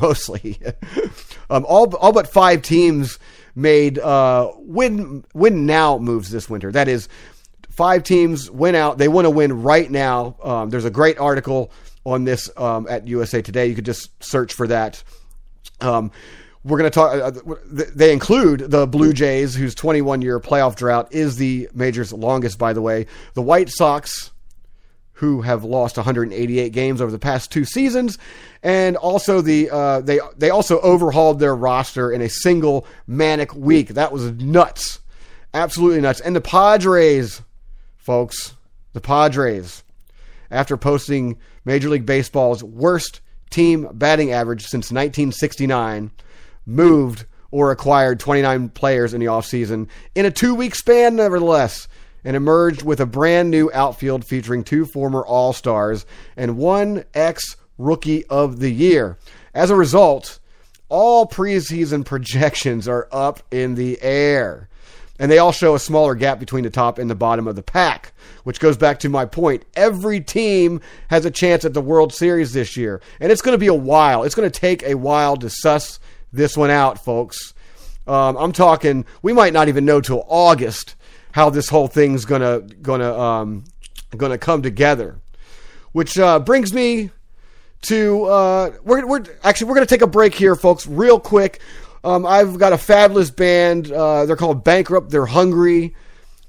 mostly. All but 5 teams made win now moves this winter. That is, 5 teams went out. They want to win right now. There's a great article on this at USA Today. You could just search for that. We're going to talk. They include the Blue Jays, whose 21-year playoff drought is the major's longest, by the way. The White Sox, who have lost 188 games over the past 2 seasons, and also they also overhauled their roster in a single manic week. That was nuts, absolutely nuts. And the Padres, folks, the Padres, after posting Major League Baseball's worst team batting average since 1969, moved or acquired 29 players in the offseason in a 2-week span, nevertheless, and emerged with a brand new outfield featuring 2 former All-Stars and 1 ex-Rookie of the Year. As a result, all preseason projections are up in the air, and they all show a smaller gap between the top and the bottom of the pack, which goes back to my point. Every team has a chance at the World Series this year, and it's going to be a while. It's going to take a while to suss this one out, folks. I'm talking, we might not even know till August how this whole thing's gonna come together. Which brings me to we're gonna take a break here, folks, real quick. I've got a fabulous band. They're called Bankrupt. They're Hungary.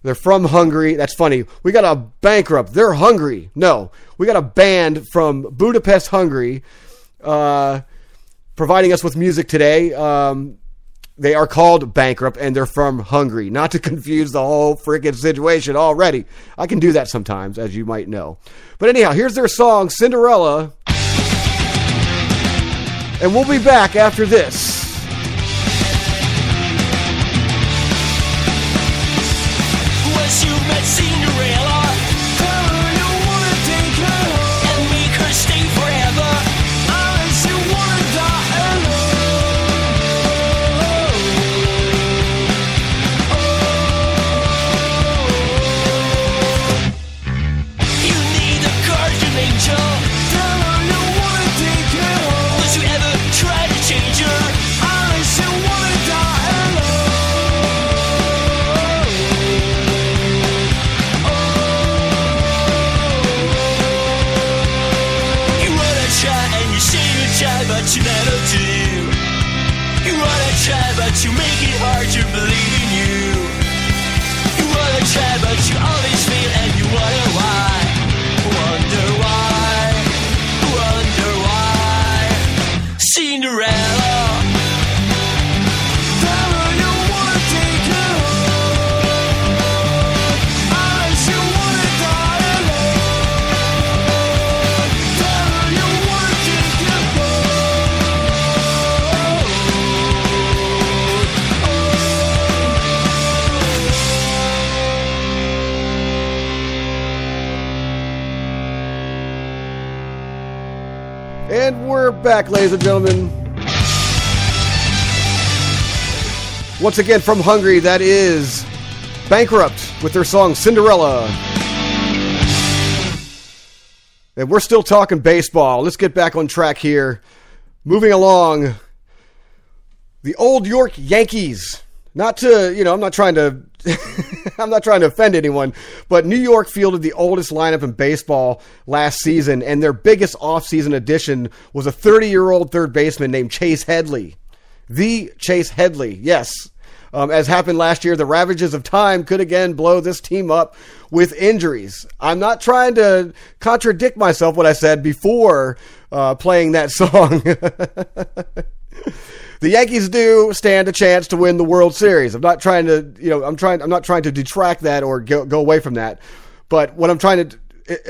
They're from Hungary. That's funny. We got a Bankrupt. They're Hungry. No, we got a band from Budapest, Hungary, providing us with music today. They are called Bankrupt, and they're from Hungary. Not to confuse the whole freaking situation already. I can do that sometimes, as you might know. But anyhow, here's their song, Cinderella. And we'll be back after this. Once you met Cinderella, tell her you wanna take her home and make her stay forever, unless you wanna die alone. You need a guardian angel. Tell her you wanna take her home. Would you ever try to change her, unless you wanna die alone? But you never do. You wanna try, but you make it hard to believe in you. You wanna try, but you always fail, and you wonder why. Wonder why. Cinderella. Tell her you wanna take her home, unless you wanna die alone. Tell her you wanna take her home. And we're back, ladies and gentlemen. Once again from Hungary, that is Bankrupt with their song Cinderella. And we're still talking baseball. Let's get back on track here. Moving along, the old York Yankees. Not to, I'm not trying to I'm not trying to offend anyone, but New York fielded the oldest lineup in baseball last season, and their biggest offseason addition was a 30-year-old third baseman named Chase Headley. The Chase Headley, yes. As happened last year, the ravages of time could again blow this team up with injuries. I'm not trying to contradict myself what I said before playing that song. The Yankees do stand a chance to win the World Series. I'm not trying to, I'm not trying to detract that or go away from that. But what I'm trying to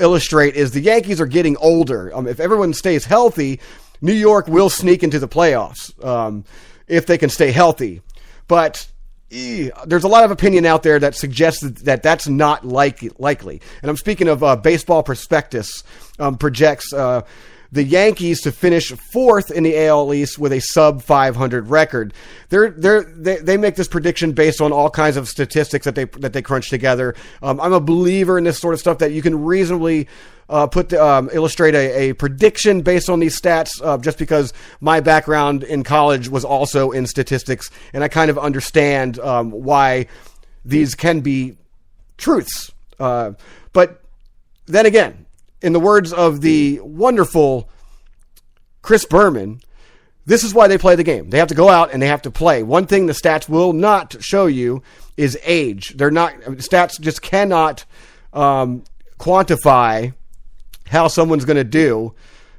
illustrate is the Yankees are getting older. If everyone stays healthy, New York will sneak into the playoffs if they can stay healthy. But there's a lot of opinion out there that suggests that that's not likely. And I'm speaking of Baseball Prospectus projects the Yankees to finish 4th in the AL East with a sub 500 record. They make this prediction based on all kinds of statistics that they crunch together. I'm a believer in this sort of stuff, that you can reasonably illustrate a prediction based on these stats, just because my background in college was also in statistics, and I kind of understand why these can be truths. But then again, in the words of the wonderful Chris Berman, this is why they play the game. They have to go out and they have to play. One thing the stats will not show you is age. Stats just cannot quantify how someone's going to do,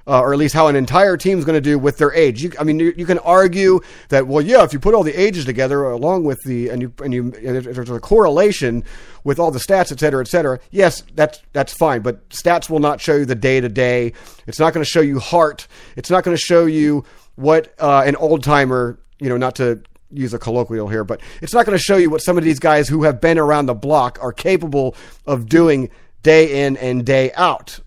or at least how an entire team's going to do with their age. You can argue that, well, yeah, if you put all the ages together along with and there's a correlation with all the stats, et cetera, yes, that's fine. But stats will not show you the day to day. It's not going to show you heart. It's not going to show you what an old timer, not to use a colloquial here, but it's not going to show you what some of these guys who have been around the block are capable of doing day in and day out.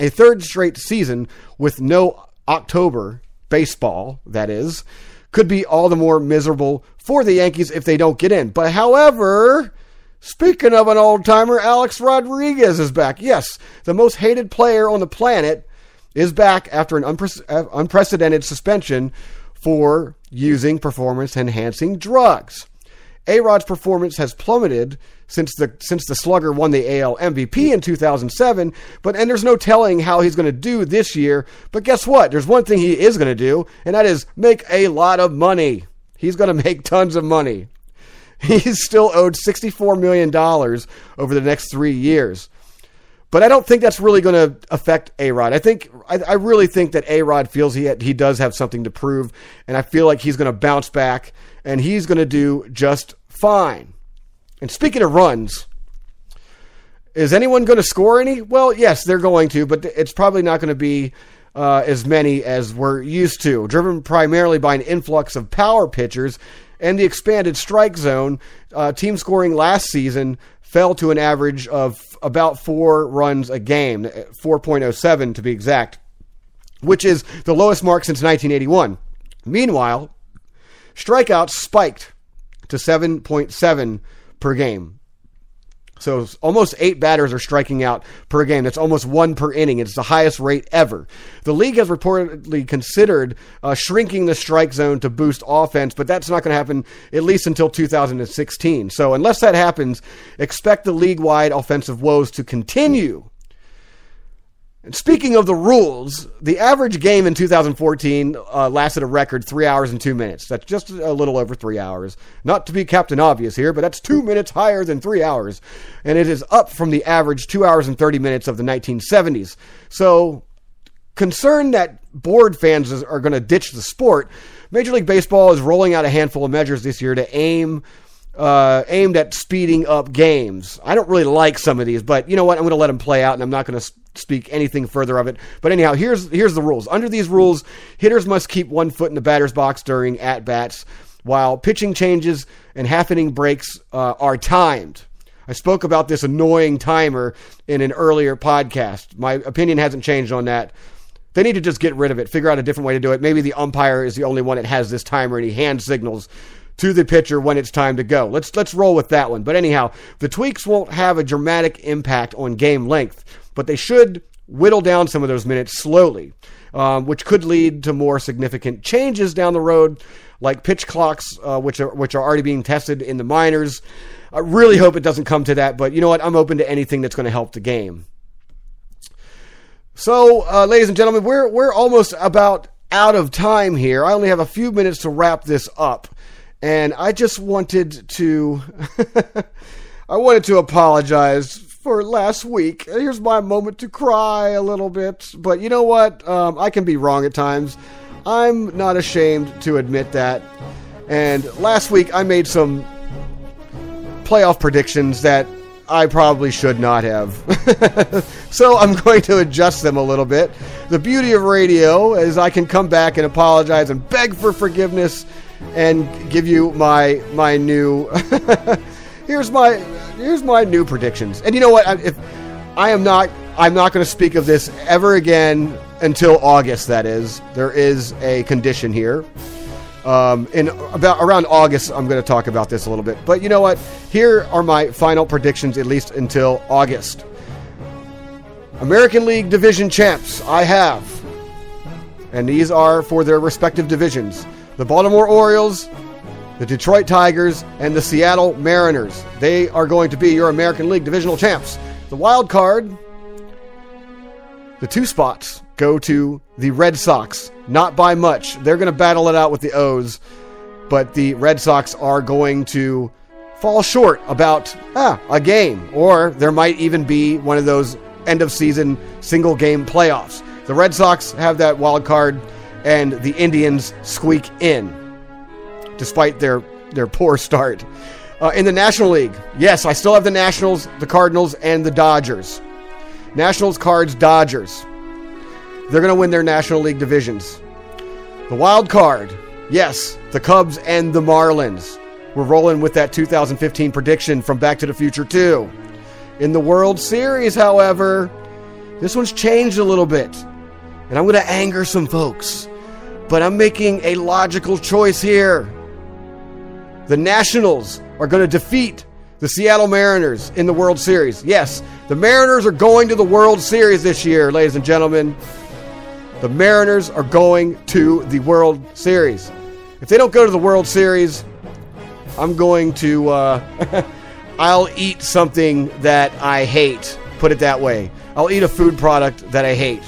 A third straight season with no October baseball, that is, could be all the more miserable for the Yankees if they don't get in. But however, speaking of an old-timer, Alex Rodriguez is back. Yes, the most hated player on the planet is back after an unprecedented suspension for using performance-enhancing drugs. A-Rod's performance has plummeted since the slugger won the AL MVP in 2007, and there's no telling how he's going to do this year. But guess what? There's one thing he is going to do, and that is make a lot of money. He's going to make tons of money. He's still owed $64 million over the next 3 years. But I don't think that's really going to affect A-Rod. I really think that A-Rod feels he does have something to prove, and I feel like he's going to bounce back, and he's going to do just fine. And speaking of runs, is anyone going to score any? Well, yes, they're going to, but it's probably not going to be as many as we're used to. Driven primarily by an influx of power pitchers and the expanded strike zone, team scoring last season fell to an average of about 4 runs a game, 4.07 to be exact, which is the lowest mark since 1981. Meanwhile, strikeouts spiked to 7.7 per game. So almost 8 batters are striking out per game. That's almost 1 per inning. It's the highest rate ever. The league has reportedly considered shrinking the strike zone to boost offense, but that's not going to happen at least until 2016. So unless that happens, expect the league-wide offensive woes to continue. And speaking of the rules, the average game in 2014 lasted a record 3 hours and 2 minutes. That's just a little over 3 hours. Not to be Captain Obvious here, but that's 2 minutes higher than 3 hours. And it is up from the average 2 hours and 30 minutes of the 1970s. So, concerned that bored fans are going to ditch the sport, Major League Baseball is rolling out a handful of measures this year to aimed at speeding up games. I don't really like some of these, but you know what? I'm going to let them play out, and I'm not going to speak anything further of it. But anyhow, here's the rules. Under these rules, hitters must keep 1 foot in the batter's box during at-bats, while pitching changes and half-inning breaks are timed. I spoke about this annoying timer in an earlier podcast. My opinion hasn't changed on that. They need to just get rid of it, figure out a different way to do it. Maybe the umpire is the only one that has this timer, and he hand signals to the pitcher when it's time to go. Let's roll with that one. But anyhow, the tweaks won't have a dramatic impact on game length, but they should whittle down some of those minutes slowly, which could lead to more significant changes down the road, like pitch clocks, which are already being tested in the minors. I really hope it doesn't come to that, but you know what? I'm open to anything that's going to help the game. So, ladies and gentlemen, we're almost about out of time here. I only have a few minutes to wrap this up. And I just wanted to apologize for last week. Here's my moment to cry a little bit. But you know what? I can be wrong at times. I'm not ashamed to admit that. And last week I made some playoff predictions that I probably should not have. So I'm going to adjust them a little bit. The beauty of radio is I can come back and apologize and beg for forgiveness and give you my new here's my new predictions. And you know what? I'm not going to speak of this ever again until August, that is. There is a condition here. Around August, I'm going to talk about this a little bit. But you know what? Here are my final predictions, at least until August. American League Division champs, I have. And these are for their respective divisions. The Baltimore Orioles, the Detroit Tigers, and the Seattle Mariners. They are going to be your American League divisional champs. The wild card, the 2 spots go to the Red Sox. Not by much. They're going to battle it out with the O's, but the Red Sox are going to fall short about a game, or there might even be one of those end-of-season single-game playoffs. The Red Sox have that wild card, and the Indians squeak in, despite their poor start. In the National League, yes, I still have the Nationals, the Cardinals, and the Dodgers. Nationals, Cards, Dodgers. They're going to win their National League divisions. The wild card, yes, the Cubs and the Marlins. We're rolling with that 2015 prediction from Back to the Future 2. In the World Series, however, this one's changed a little bit. And I'm going to anger some folks. But I'm making a logical choice here. The Nationals are going to defeat the Seattle Mariners in the World Series. Yes, the Mariners are going to the World Series this year, ladies and gentlemen. The Mariners are going to the World Series. If they don't go to the World Series, I'm going to, I'll eat something that I hate. Put it that way. I'll eat a food product that I hate.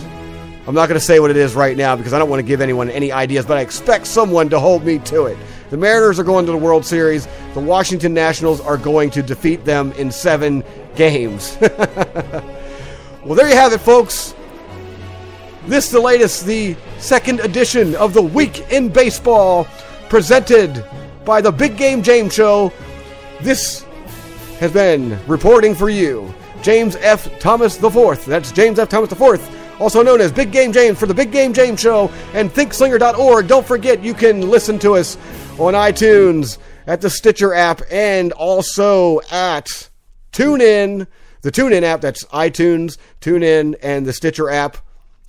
I'm not going to say what it is right now because I don't want to give anyone any ideas, but I expect someone to hold me to it. The Mariners are going to the World Series. The Washington Nationals are going to defeat them in 7 games. Well, there you have it, folks. This is the latest, the second edition of the Week in Baseball, presented by the Big Game James Show. This has been reporting for you, James F. Thomas IV. That's James F. Thomas IV, also known as Big Game James, for the Big Game James Show and ThinkSlinger.org. Don't forget, you can listen to us on iTunes, at the Stitcher app, and also at TuneIn. The TuneIn app, that's iTunes, TuneIn, and the Stitcher app.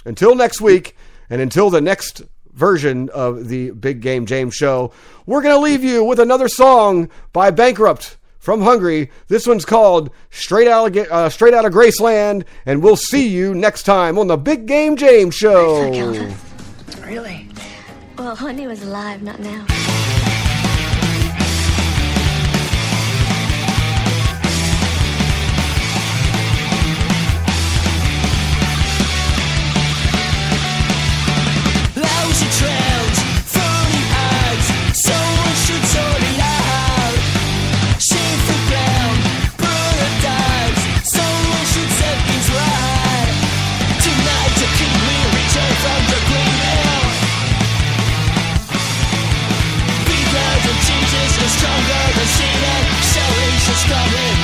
Until next week, and until the next version of the Big Game James Show, we're going to leave you with another song by Bankrupt from Hungary. This one's called Straight Out of Graceland, and we'll see you next time on the Big Game James Show. Really? Well, when he was alive, not now. Trails, phony ads, someone should sort it out. Shameful ground, prototypes, someone should set things right. Tonight the king will return from the green hill. Because of Jesus is stronger than Satan, salvation's coming.